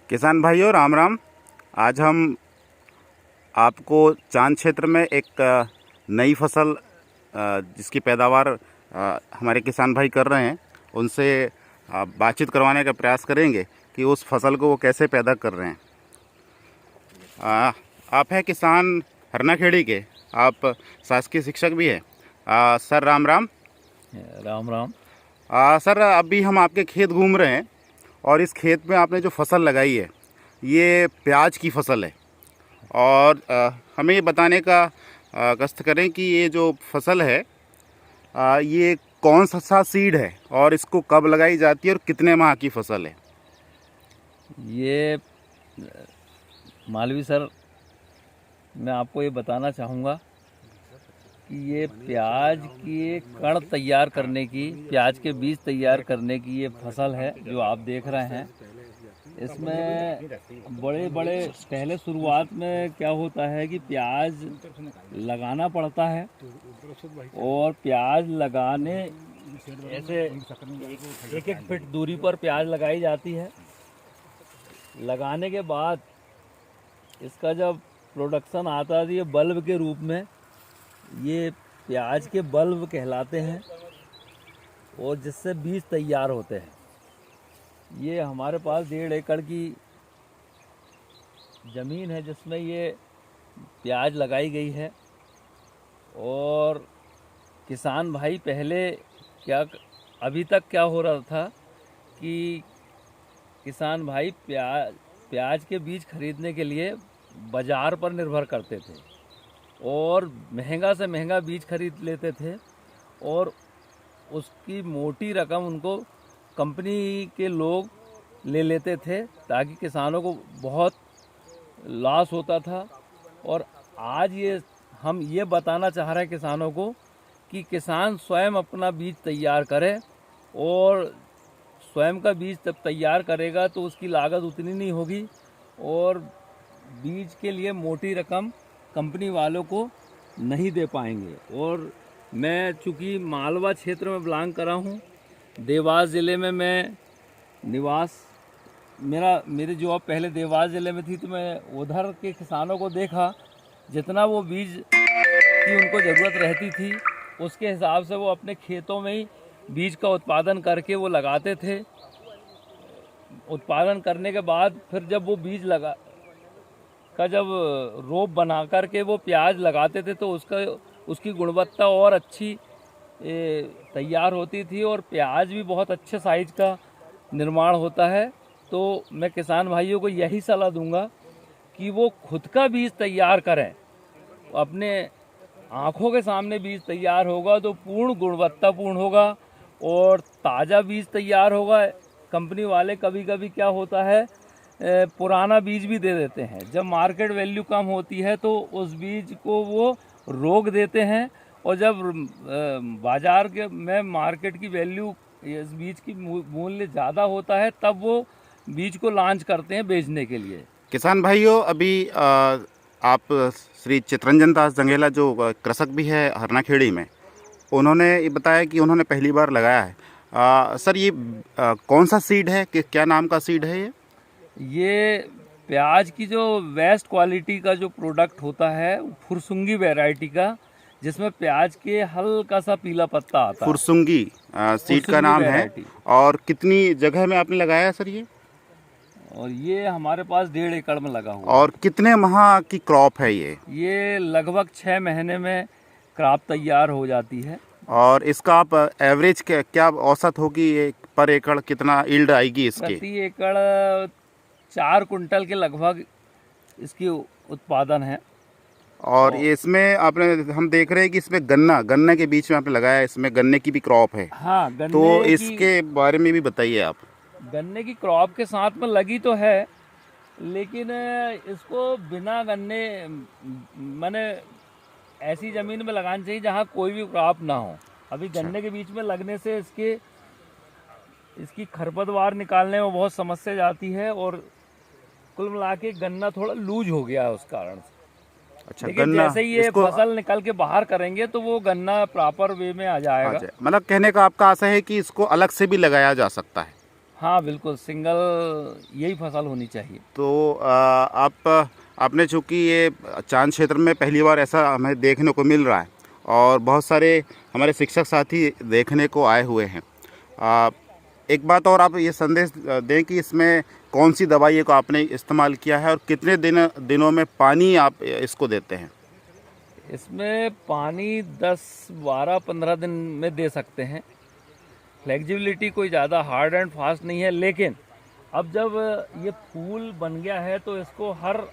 किसान भाइयों राम राम। आज हम आपको चांद क्षेत्र में एक नई फसल जिसकी पैदावार हमारे किसान भाई कर रहे हैं उनसे बातचीत करवाने का प्रयास करेंगे कि उस फसल को वो कैसे पैदा कर रहे हैं। आप हैं किसान हरनाखेड़ी के, आप शासकीय शिक्षक भी हैं। सर राम राम। राम राम। सर अभी हम आपके खेत घूम रहे हैं और इस खेत में आपने जो फसल लगाई है ये प्याज की फसल है और हमें ये बताने का कष्ट करें कि ये जो फसल है ये कौन सा सीड है और इसको कब लगाई जाती है और कितने माह की फसल है। ये मालवी सर, मैं आपको ये बताना चाहूँगा कि ये प्याज के कण तैयार करने की, प्याज के बीज तैयार करने की ये फसल है जो आप देख रहे हैं। इसमें बड़े बड़े पहले शुरुआत में क्या होता है कि प्याज लगाना पड़ता है और प्याज लगाने ऐसे एक एक फीट दूरी पर प्याज लगाई जाती है। लगाने के बाद इसका जब प्रोडक्शन आता है ये बल्ब के रूप में, ये प्याज के बल्ब कहलाते हैं और जिससे बीज तैयार होते हैं। ये हमारे पास 1.5 एकड़ की ज़मीन है जिसमें ये प्याज लगाई गई है। और किसान भाई पहले अभी तक क्या हो रहा था कि किसान भाई प्याज के बीज खरीदने के लिए बाज़ार पर निर्भर करते थे और महंगा से महंगा बीज खरीद लेते थे और उसकी मोटी रकम उनको कंपनी के लोग ले लेते थे ताकि किसानों को बहुत लॉस होता था। और आज हम ये बताना चाह रहे हैं किसानों को कि किसान स्वयं अपना बीज तैयार करे और स्वयं का बीज जब तैयार करेगा तो उसकी लागत उतनी नहीं होगी और बीज के लिए मोटी रकम कंपनी वालों को नहीं दे पाएंगे। और मैं चूँकि मालवा क्षेत्र में बिलोंग कर रहा हूँ, देवास ज़िले में मैं मेरी जॉब पहले देवास ज़िले में थी, तो मैं उधर के किसानों को देखा जितना वो बीज की उनको ज़रूरत रहती थी उसके हिसाब से वो अपने खेतों में ही बीज का उत्पादन करके वो लगाते थे। उत्पादन करने के बाद फिर जब वो बीज जब रोप बना करके वो प्याज लगाते थे तो उसकी गुणवत्ता और अच्छी तैयार होती थी और प्याज भी बहुत अच्छे साइज का निर्माण होता है। तो मैं किसान भाइयों को यही सलाह दूंगा कि वो खुद का बीज तैयार करें। अपने आँखों के सामने बीज तैयार होगा तो पूर्ण गुणवत्तापूर्ण होगा और ताज़ा बीज तैयार होगा। कंपनी वाले कभी कभी क्या होता है पुराना बीज भी दे देते हैं। जब मार्केट वैल्यू कम होती है तो उस बीज को वो रोक देते हैं और जब बाज़ार में मार्केट की वैल्यू इस बीज की मूल्य ज़्यादा होता है तब वो बीज को लॉन्च करते हैं बेचने के लिए। किसान भाइयों, अभी आप श्री चितरंजन दास जंगेला जो कृषक भी है हरनाखेड़ी में, उन्होंने ये बताया कि उन्होंने पहली बार लगाया है। सर ये कौन सा सीड है, कि क्या नाम का सीड है ये प्याज की जो बेस्ट क्वालिटी का जो प्रोडक्ट होता है फुरसुंगी वैरायटी का, जिसमें प्याज के हल्का सा पीला पत्ता आता है। फुरसुंगी सीड का नाम है। और कितनी जगह में आपने लगाया सर ये? और ये हमारे पास 1.5 एकड़ में लगा हुआ। और कितने माह की क्रॉप है ये लगभग 6 महीने में क्रॉप तैयार हो जाती है। और इसका आप एवरेज क्या औसत होगी पर एकड़, कितना यील्ड आएगी इसकी? प्रति एकड़ 4 कुंटल के लगभग इसकी उत्पादन है। और इसमें हम देख रहे हैं कि इसमें गन्ने के बीच में आपने लगाया है, इसमें गन्ने की भी क्रॉप है। हाँ, तो इसके बारे में भी बताइए आप। गन्ने की क्रॉप के साथ में लगी तो है, लेकिन इसको बिना गन्ने माने ऐसी ज़मीन में लगानी चाहिए जहाँ कोई भी क्रॉप ना हो। अभी गन्ने के बीच में लगने से इसकी खरपतवार निकालने में बहुत समस्या जाती है और कुल मिला के गन्ना थोड़ा लूज हो गया है उस कारण से। अच्छा, लेकिन जैसे ही ये फसल निकल के बाहर करेंगे तो वो गन्ना प्रॉपर वे में आ जाएगा। मतलब कहने का आपका आशा है कि इसको अलग से भी लगाया जा सकता है? हाँ बिल्कुल, सिंगल यही फसल होनी चाहिए। तो आपने चूँकि ये चांद क्षेत्र में पहली बार ऐसा हमें देखने को मिल रहा है और बहुत सारे हमारे शिक्षक साथी देखने को आए हुए हैं। एक बात और आप ये संदेश दें कि इसमें कौन सी दवाई को आपने इस्तेमाल किया है और कितने दिनों में पानी आप इसको देते हैं? इसमें पानी 10, 12, 15 दिन में दे सकते हैं। फ्लेक्सिबिलिटी कोई ज़्यादा हार्ड एंड फास्ट नहीं है, लेकिन अब जब ये फूल बन गया है तो इसको हर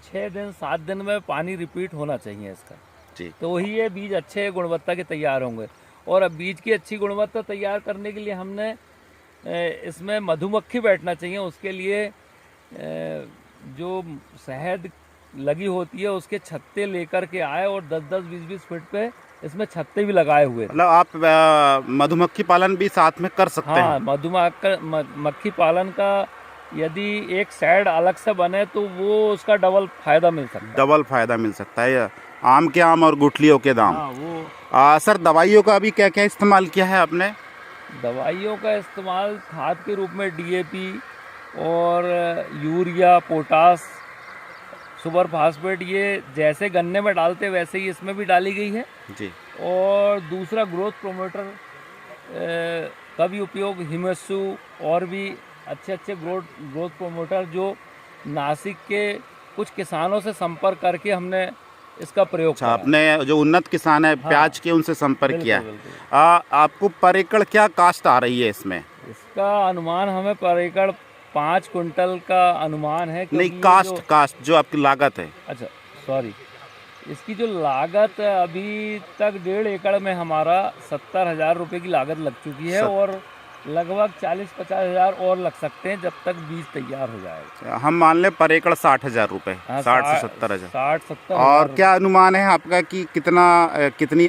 6 दिन 7 दिन में पानी रिपीट होना चाहिए इसका। जी। तो वही ये बीज अच्छे गुणवत्ता के तैयार होंगे। और अब बीज की अच्छी गुणवत्ता तैयार करने के लिए हमने इसमें मधुमक्खी बैठना चाहिए। उसके लिए जो शहद लगी होती है उसके छत्ते लेकर के आए और 10-10, 20-20 फीट पे इसमें छत्ते भी लगाए हुए। मतलब आप मधुमक्खी पालन भी साथ में कर सकते हाँ, हैं। मधुमक्खी पालन का यदि एक साइड अलग से बने तो वो उसका डबल फायदा मिल सकता है। डबल फायदा मिल सकता है। आम के आम और गुठलियों के दाम। हाँ, वो सर, दवाइयों का अभी क्या क्या इस्तेमाल किया है आपने? दवाइयों का इस्तेमाल खाद के रूप में डीएपी और यूरिया, पोटास, सुपर फास्फेट, ये जैसे गन्ने में डालते वैसे ही इसमें भी डाली गई है। जी। और दूसरा ग्रोथ प्रोमोटर का भी उपयोग, हिमेसु और भी अच्छे अच्छे ग्रोथ प्रोमोटर जो नासिक के कुछ किसानों से संपर्क करके हमने इसका प्रयोग अच्छा, करा। आपने जो उन्नत किसान है हाँ, प्याज के, उनसे संपर्क बिल्कुल, किया है। बिल्कुल। आपको पर एकड़ क्या कास्ट आ रही है इसमें? इसका अनुमान हमें पर एकड़ 5 कुंटल का अनुमान है। नहीं, क्योंकि कास्ट जो आपकी लागत है। अच्छा, सॉरी, इसकी जो लागत अभी तक 1.5 एकड़ में हमारा 70,000 रुपये की लागत लग चुकी है। और लगभग 40-50 हज़ार और लग सकते हैं जब तक बीज तैयार हो जाएगा। हम मान लें पर एकड़ 60,000 रुपये। हाँ, 60 से 70,000। 60-70 और हज़ार। क्या अनुमान है आपका कि कितने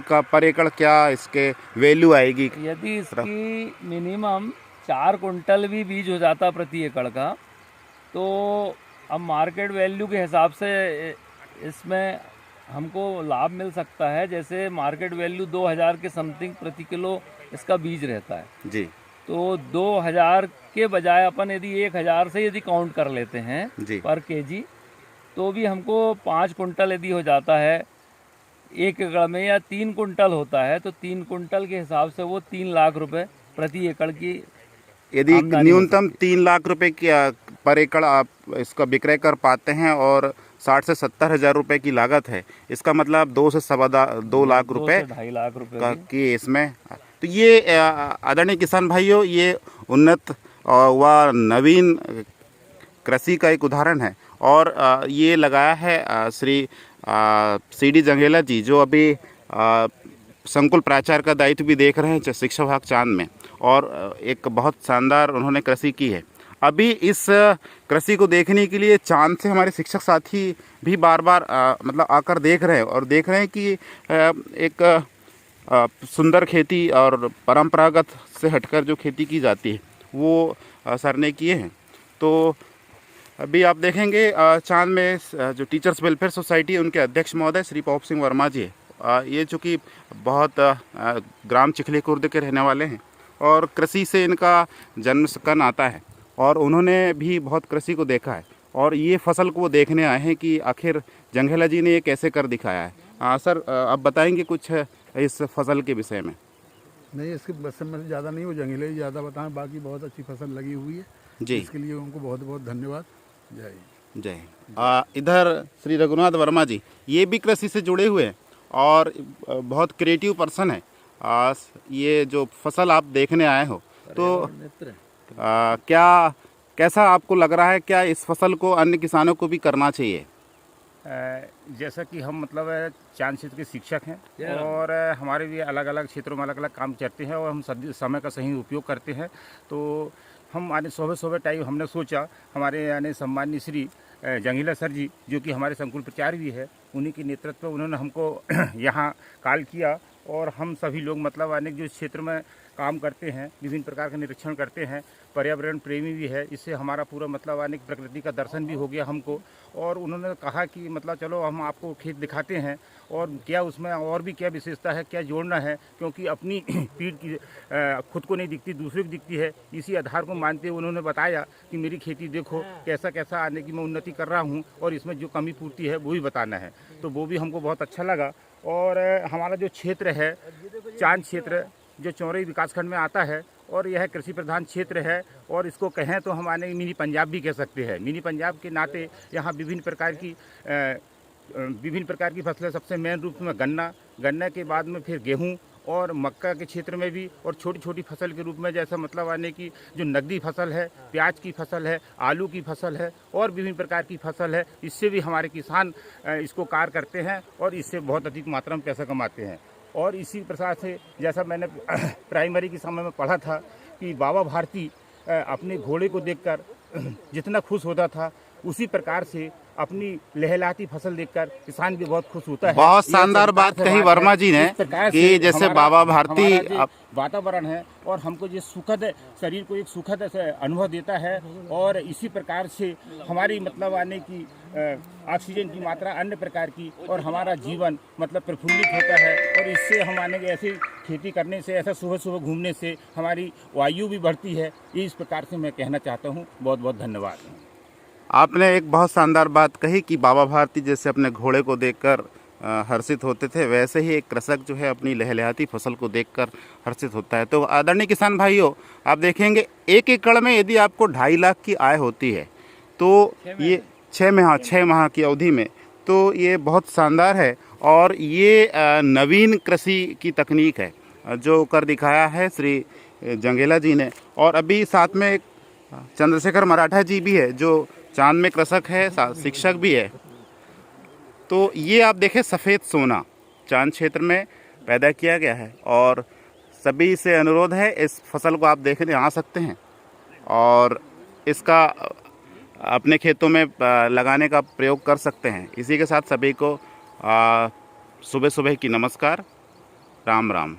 का पर एकड़ क्या इसके वैल्यू आएगी? यदि इसकी मिनिमम 4 कुंटल भी बीज हो जाता प्रति एकड़ का, तो अब मार्केट वैल्यू के हिसाब से इसमें हमको लाभ मिल सकता है। जैसे मार्केट वैल्यू 2,000 के समथिंग प्रति किलो इसका बीज रहता है। जी। तो 2,000 के बजाय अपन यदि 1,000 से यदि काउंट कर लेते हैं जी। पर केजी, तो भी हमको 5 कुंटल यदि हो जाता है 1 एकड़ में, या 3 कुंटल होता है तो 3 कुंटल के हिसाब से वो 3 लाख रुपए प्रति एकड़ की यदि आमदनी हो न्यूनतम सकती 3 लाख रुपए की पर एकड़ आप इसका विक्रय कर पाते हैं और 60 से 70 हज़ार रुपये की लागत है, इसका मतलब 2 से 2 लाख 2 रुपए से 2.5 लाख रुपए का की। की इसमें। तो ये आदरणीय किसान भाइयों, ये उन्नत व नवीन कृषि का एक उदाहरण है। और ये लगाया है श्री CD जंघेला जी, जो अभी संकुल प्राचार्य का दायित्व भी देख रहे हैं शिक्षा विभाग चांद में, और एक बहुत शानदार उन्होंने कृषि की है। अभी इस कृषि को देखने के लिए चांद से हमारे शिक्षक साथी भी बार बार मतलब आकर देख रहे हैं और देख रहे हैं कि एक सुंदर खेती और परंपरागत से हटकर जो खेती की जाती है वो सर ने किए हैं। तो अभी आप देखेंगे चांद में जो टीचर्स वेलफेयर सोसाइटी है उनके अध्यक्ष महोदय श्री पॉप सिंह वर्मा जी है। ये चूँकि बहुत ग्राम चिखली खुर्द के रहने वाले हैं और कृषि से इनका जन्म का नाता है और उन्होंने भी बहुत कृषि को देखा है और ये फसल को वो देखने आए हैं कि आखिर जंघेला जी ने ये कैसे कर दिखाया है। सर, आप बताएंगे कुछ इस फसल के विषय में? नहीं, इसके बस में ज़्यादा नहीं, वो जंगले ही ज़्यादा बताएं। बाकी बहुत अच्छी फसल लगी हुई है जी। इसके लिए उनको बहुत बहुत धन्यवाद। जय हिंद। जय हिंद। इधर श्री रघुनाथ वर्मा जी, ये भी कृषि से जुड़े हुए हैं और बहुत क्रिएटिव पर्सन है। ये जो फसल आप देखने आए हो तो कैसा आपको लग रहा है, क्या इस फसल को अन्य किसानों को भी करना चाहिए? जैसा कि हम मतलब चांद क्षेत्र के शिक्षक हैं और हमारे भी अलग अलग क्षेत्रों में अलग अलग काम करते हैं और हम समय का सही उपयोग करते हैं। तो हम आने सुबह टाइम हमने सोचा, हमारे यानी सम्माननीय श्री जंघेला सर जी जो कि हमारे संकुल प्राचार्य भी है, उन्हीं के नेतृत्व में उन्होंने हमको यहाँ कॉल किया और हम सभी लोग मतलब अनेक जो क्षेत्र में काम करते हैं, विभिन्न प्रकार का निरीक्षण करते हैं, पर्यावरण प्रेमी भी है। इससे हमारा पूरा मतलब अनेक प्रकृति का दर्शन भी हो गया हमको। और उन्होंने कहा कि मतलब चलो हम आपको खेत दिखाते हैं और क्या उसमें और भी क्या विशेषता है, क्या जोड़ना है, क्योंकि अपनी पीठ की खुद को नहीं दिखती, दूसरे को दिखती है। इसी आधार को मानते हुए उन्होंने बताया कि मेरी खेती देखो कैसा कैसा आने की मैं उन्नति कर रहा हूँ और इसमें जो कमी पूर्ति है वो भी बताना है। तो वो भी हमको बहुत अच्छा लगा। और हमारा जो क्षेत्र है चांद क्षेत्र, जो चौरई विकासखंड में आता है, और यह कृषि प्रधान क्षेत्र है। और इसको कहें तो हम आने मिनी पंजाब भी कह सकते हैं। मिनी पंजाब के नाते यहाँ विभिन्न प्रकार की फसलें, सबसे मेन रूप में गन्ना के बाद में फिर गेहूँ और मक्का के क्षेत्र में भी, और छोटी छोटी फसल के रूप में जैसा मतलब आने की जो नकदी फसल है, प्याज की फसल है, आलू की फसल है और विभिन्न प्रकार की फसल है। इससे भी हमारे किसान इसको कार्य करते हैं और इससे बहुत अधिक मात्रा में पैसा कमाते हैं। और इसी प्रकार से जैसा मैंने प्राइमरी के समय में पढ़ा था कि बाबा भारती अपने घोड़े को देखकर जितना खुश होता था, उसी प्रकार से अपनी लहलहाती फसल देखकर किसान भी बहुत खुश होता है। बहुत शानदार बात कही वर्मा जी ने कि जैसे बाबा भारती वातावरण है और हमको ये सुखद शरीर को एक सुखद अनुभव देता है। और इसी प्रकार से हमारी मतलब आने की ऑक्सीजन की मात्रा अन्य प्रकार की, और हमारा जीवन मतलब प्रफुल्लित होता है। और इससे हम आने के ऐसे खेती करने से, ऐसा सुबह सुबह घूमने से हमारी वायु भी बढ़ती है। इस प्रकार से मैं कहना चाहता हूँ। बहुत बहुत धन्यवाद। आपने एक बहुत शानदार बात कही कि बाबा भारती जैसे अपने घोड़े को देखकर हर्षित होते थे, वैसे ही एक कृषक जो है अपनी लहलहाती फसल को देखकर हर्षित होता है। तो आदरणीय किसान भाइयों, आप देखेंगे 1 एकड़ में यदि आपको 2.5 लाख की आय होती है तो ये 6 माह की अवधि में, तो ये बहुत शानदार है। और ये नवीन कृषि की तकनीक है जो कर दिखाया है श्री जंगेला जी ने। और अभी साथ में एक चंद्रशेखर मराठा जी भी है जो चांद में कृषक है, शिक्षक भी है। तो ये आप देखें, सफ़ेद सोना चांद क्षेत्र में पैदा किया गया है। और सभी से अनुरोध है, इस फसल को आप देखने आ सकते हैं और इसका अपने खेतों में लगाने का प्रयोग कर सकते हैं। इसी के साथ सभी को सुबह सुबह की नमस्कार, राम राम।